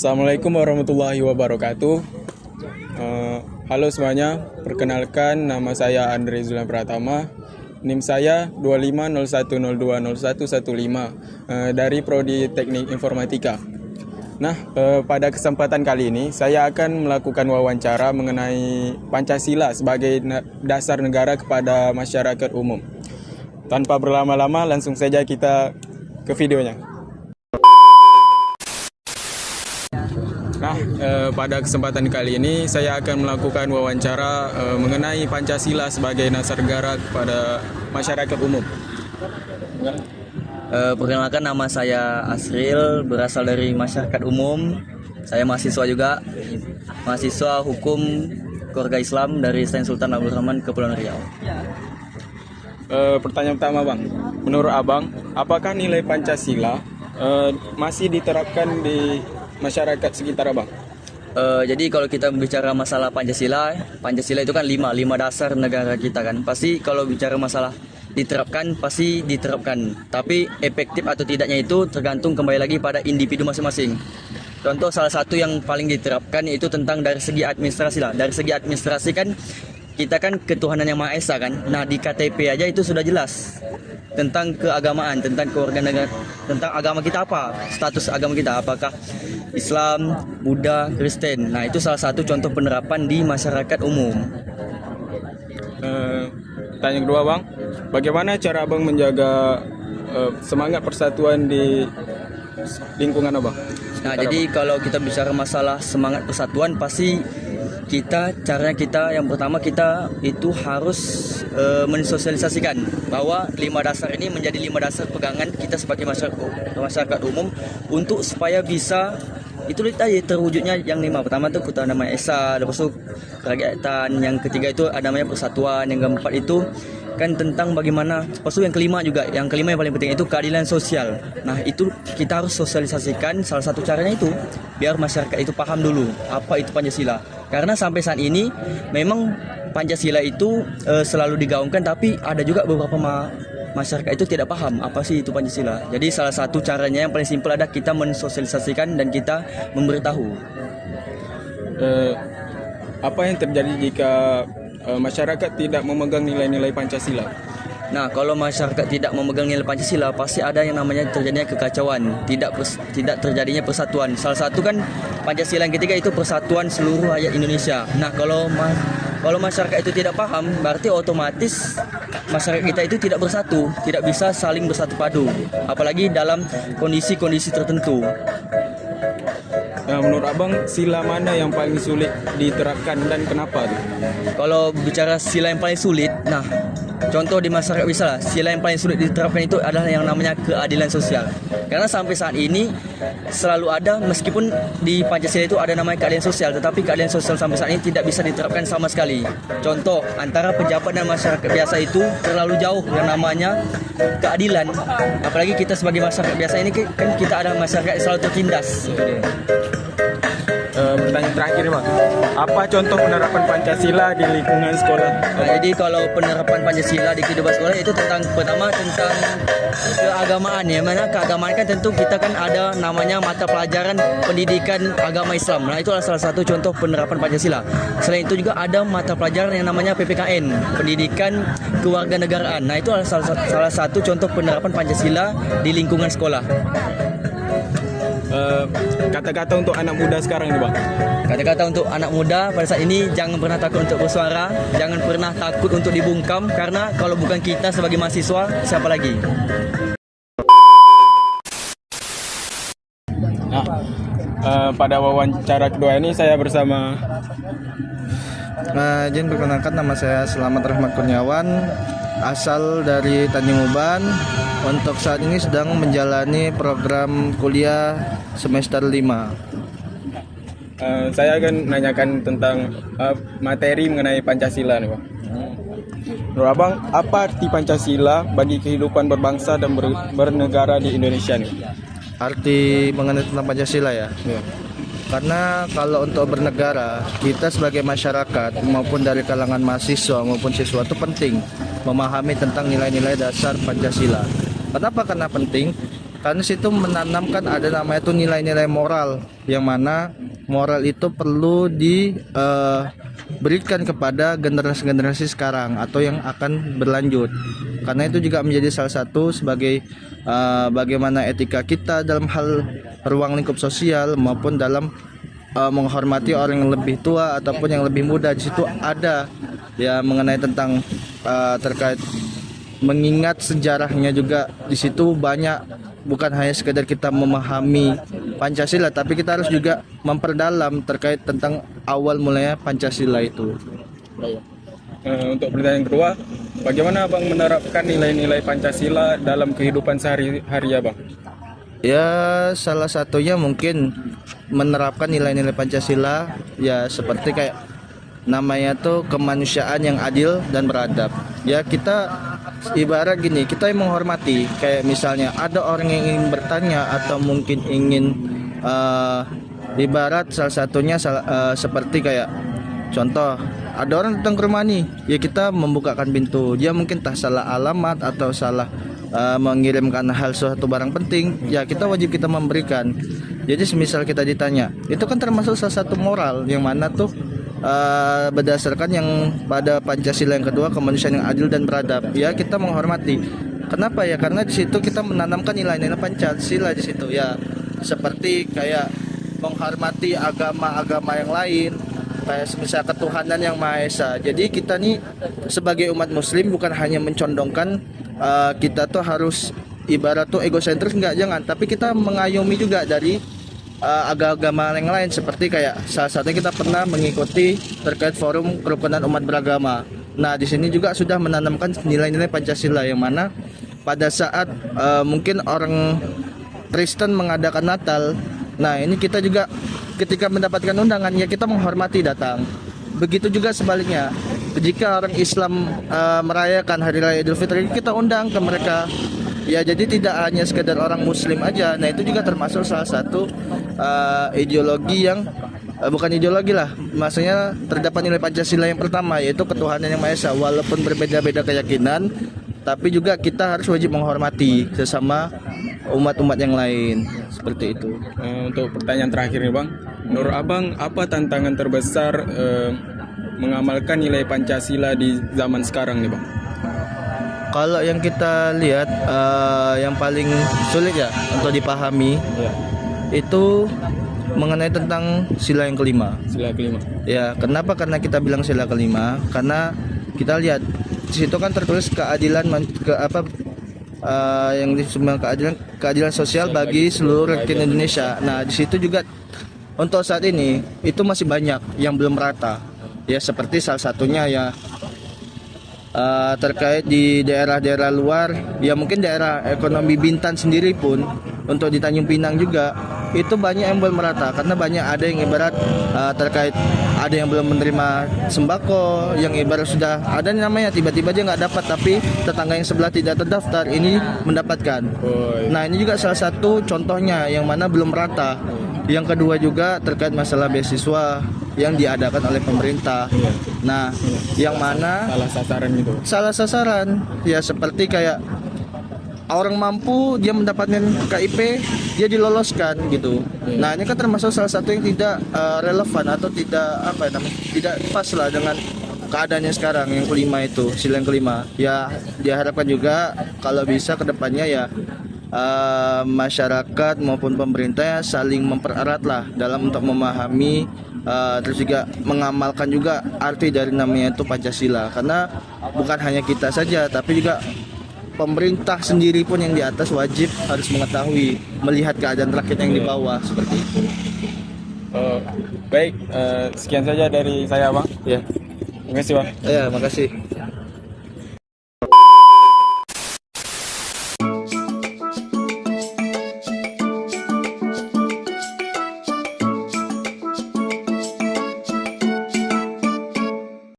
Assalamualaikum warahmatullahi wabarakatuh. Halo semuanya, perkenalkan nama saya Andre Zulan Pratama. NIM saya 2501020115 dari Prodi Teknik Informatika. Nah, pada kesempatan kali ini saya akan melakukan wawancara mengenai Pancasila sebagai dasar negara kepada masyarakat umum. Tanpa berlama-lama, langsung saja kita ke videonya. Nah, pada kesempatan kali ini saya akan melakukan wawancara mengenai Pancasila sebagai dasar negara kepada masyarakat umum. Perkenalkan, nama saya Asril, berasal dari masyarakat umum. Saya mahasiswa juga, mahasiswa hukum keluarga Islam dari Sains Sultan Abdul Rahman, Kepulauan Riau. Pertanyaan pertama, Bang. Menurut Abang, apakah nilai Pancasila masih diterapkan di masyarakat sekitar Abang? Jadi kalau kita bicara masalah Pancasila itu kan lima dasar negara kita kan. Pasti kalau bicara masalah diterapkan, pasti diterapkan. Tapi efektif atau tidaknya itu tergantung kembali lagi pada individu masing-masing. Contoh salah satu yang paling diterapkan itu tentang dari segi administrasi lah. Dari segi administrasi kan kita kan ketuhanan yang Maha Esa kan. Nah, di KTP aja itu sudah jelas tentang keagamaan, tentang kewarganegaraan, tentang agama kita apa, status agama kita apakah Islam, Buddha, Kristen. Nah, itu salah satu contoh penerapan di masyarakat umum. Tanya kedua, Bang, bagaimana cara Abang menjaga semangat persatuan di lingkungan Abang? Nah, jadi kalau kita bicara masalah semangat persatuan, pasti caranya kita yang pertama kita itu harus mensosialisasikan bahwa 5 dasar ini menjadi 5 dasar pegangan kita sebagai masyarakat umum untuk supaya bisa itu tadi terwujudnya yang 5. Pertama itu ketuhanan Maha Esa, lepas itu kerakyatan, yang ketiga itu ada namanya persatuan, yang keempat itu kan tentang bagaimana, lepas itu yang kelima yang paling penting itu keadilan sosial. Nah, itu kita harus sosialisasikan, salah satu caranya itu biar masyarakat itu paham dulu apa itu Pancasila. Karena sampai saat ini memang Pancasila itu selalu digaungkan, tapi ada juga beberapa masyarakat itu tidak paham apa sih itu Pancasila. Jadi salah satu caranya yang paling simpel adalah kita mensosialisasikan dan kita memberitahu. Apa yang terjadi jika masyarakat tidak memegang nilai-nilai Pancasila? Nah, kalau masyarakat tidak memegang nilai Pancasila, pasti ada yang namanya terjadinya kekacauan, tidak terjadinya persatuan. Salah satu kan Pancasila yang ketiga itu persatuan seluruh rakyat Indonesia. Nah, kalau masyarakat itu tidak paham, berarti otomatis masyarakat kita itu tidak bersatu, tidak bisa saling bersatu padu, apalagi dalam kondisi-kondisi tertentu. Nah, menurut Abang, sila mana yang paling sulit diterapkan dan kenapa tuh? Kalau bicara sila yang paling sulit, nah contoh di masyarakat bisa lah, sila yang paling sulit diterapkan itu adalah yang namanya keadilan sosial. Karena sampai saat ini selalu ada, meskipun di Pancasila itu ada namanya keadilan sosial, tetapi keadilan sosial sampai saat ini tidak bisa diterapkan sama sekali. Contoh, antara pejabat dan masyarakat biasa itu terlalu jauh yang namanya keadilan. Apalagi kita sebagai masyarakat biasa ini kan kita ada masyarakat yang selalu tertindas. Pertanyaan terakhir, Bang. Apa contoh penerapan Pancasila di lingkungan sekolah? Nah, jadi kalau penerapan Pancasila di kehidupan sekolah itu pertama tentang keagamaan ya. Mana keagamaan kan tentu kita kan ada namanya mata pelajaran pendidikan agama Islam. Nah, itu adalah salah satu contoh penerapan Pancasila. Selain itu juga ada mata pelajaran yang namanya PPKN, pendidikan kewarganegaraan. Nah, itu adalah salah satu contoh penerapan Pancasila di lingkungan sekolah. Kata-kata untuk anak muda sekarang nih, Bang. Kata-kata untuk anak muda pada saat ini, jangan pernah takut untuk bersuara, jangan pernah takut untuk dibungkam, karena kalau bukan kita sebagai mahasiswa, siapa lagi? Nah, pada wawancara kedua ini saya bersama izin perkenalkan, nama saya Selamat Rahmat Kurniawan, asal dari Tanjung Uban. Untuk saat ini sedang menjalani program kuliah semester 5. Saya akan menanyakan tentang materi mengenai Pancasila nih, Bang. Menurut Abang, apa arti Pancasila bagi kehidupan berbangsa dan bernegara di Indonesia nih? Arti mengenai tentang Pancasila ya? Ya. Karena kalau untuk bernegara, kita sebagai masyarakat maupun dari kalangan mahasiswa maupun siswa itu penting memahami tentang nilai-nilai dasar Pancasila. Kenapa? Karena penting. karena situ menanamkan ada namanya tuh nilai-nilai moral, yang mana moral itu perlu diberikan kepada generasi-generasi sekarang atau yang akan berlanjut, karena itu juga menjadi salah satu sebagai bagaimana etika kita dalam hal ruang lingkup sosial maupun dalam menghormati orang yang lebih tua ataupun yang lebih muda. Di situ ada ya mengenai tentang terkait mengingat sejarahnya juga. Di situ banyak, bukan hanya sekedar kita memahami Pancasila, tapi kita harus juga memperdalam terkait tentang awal mulanya Pancasila itu. Untuk pertanyaan kedua, bagaimana Abang menerapkan nilai-nilai Pancasila dalam kehidupan sehari-hari Abang? Ya, salah satunya mungkin menerapkan nilai-nilai Pancasila ya seperti kayak namanya tuh kemanusiaan yang adil dan beradab. Ya, kita ibarat gini, kita yang menghormati, kayak misalnya ada orang yang ingin bertanya atau mungkin ingin ibarat salah satunya seperti kayak contoh, ada orang datang ke rumah nih, ya kita membukakan pintu. Dia mungkin tak salah alamat atau salah mengirimkan hal suatu barang penting, ya kita wajib kita memberikan. Jadi semisal kita ditanya, itu kan termasuk salah satu moral yang mana tuh berdasarkan yang pada Pancasila yang kedua, kemanusiaan yang adil dan beradab. Ya, kita menghormati. Kenapa ya? Karena di situ kita menanamkan nilai-nilai Pancasila di situ ya. Seperti kayak menghormati agama-agama yang lain, kayak semisal ketuhanan yang Maha Esa. Jadi kita nih sebagai umat muslim bukan hanya mencondongkan kita tuh harus ibarat tuh egosentris, enggak, jangan, tapi kita mengayomi juga dari agama yang lain. Seperti kayak salah satunya kita pernah mengikuti terkait forum kerukunan umat beragama. Nah, di sini juga sudah menanamkan nilai-nilai Pancasila yang mana pada saat mungkin orang Kristen mengadakan Natal. Nah, ini kita juga ketika mendapatkan undangan ya kita menghormati datang. Begitu juga sebaliknya. Jika orang Islam merayakan Hari Raya Idul Fitri, kita undang ke mereka. Ya, jadi tidak hanya sekedar orang muslim aja. Nah, itu juga termasuk salah satu ideologi yang bukan ideologi lah, maksudnya terdapat nilai Pancasila yang pertama, yaitu ketuhanan yang Maha Esa. Walaupun berbeda-beda keyakinan, tapi juga kita harus wajib menghormati sesama umat-umat yang lain. Seperti itu. Untuk pertanyaan terakhir nih Bang, menurut Abang apa tantangan terbesar mengamalkan nilai Pancasila di zaman sekarang nih Bang? Kalau yang kita lihat yang paling sulit ya untuk dipahami itu mengenai tentang sila yang kelima. Sila kelima. Ya, kenapa? Karena kita bilang sila kelima, karena kita lihat di situ kan tertulis keadilan yang disebut keadilan sosial bagi seluruh rakyat Indonesia. Nah, di situ juga untuk saat ini itu masih banyak yang belum rata. Ya, seperti salah satunya ya terkait di daerah-daerah luar, ya mungkin daerah ekonomi Bintan sendiri pun untuk di Tanjung Pinang juga itu banyak yang belum merata, karena banyak ada yang ibarat terkait ada yang belum menerima sembako, yang ibarat sudah ada namanya tiba-tiba dia nggak dapat, tapi tetangga yang sebelah tidak terdaftar ini mendapatkan. Nah, ini juga salah satu contohnya yang mana belum merata. Yang kedua juga terkait masalah beasiswa yang diadakan oleh pemerintah. Nah, yang mana salah sasaran gitu. Salah sasaran ya, seperti kayak orang mampu dia mendapatkan KIP, dia diloloskan gitu. Nah, ini kan termasuk salah satu yang tidak relevan atau tidak tidak pas lah dengan keadaannya sekarang. Yang kelima itu, sila yang kelima. Ya, diharapkan juga kalau bisa kedepannya ya masyarakat maupun pemerintah saling mempererat lah dalam untuk memahami terus juga mengamalkan juga arti dari namanya itu Pancasila, karena bukan hanya kita saja tapi juga pemerintah sendiri pun yang di atas wajib harus mengetahui, melihat keadaan rakyat yang di bawah seperti itu. Baik, sekian saja dari saya Bang. Ya, Terima kasih Bang. ya, makasih.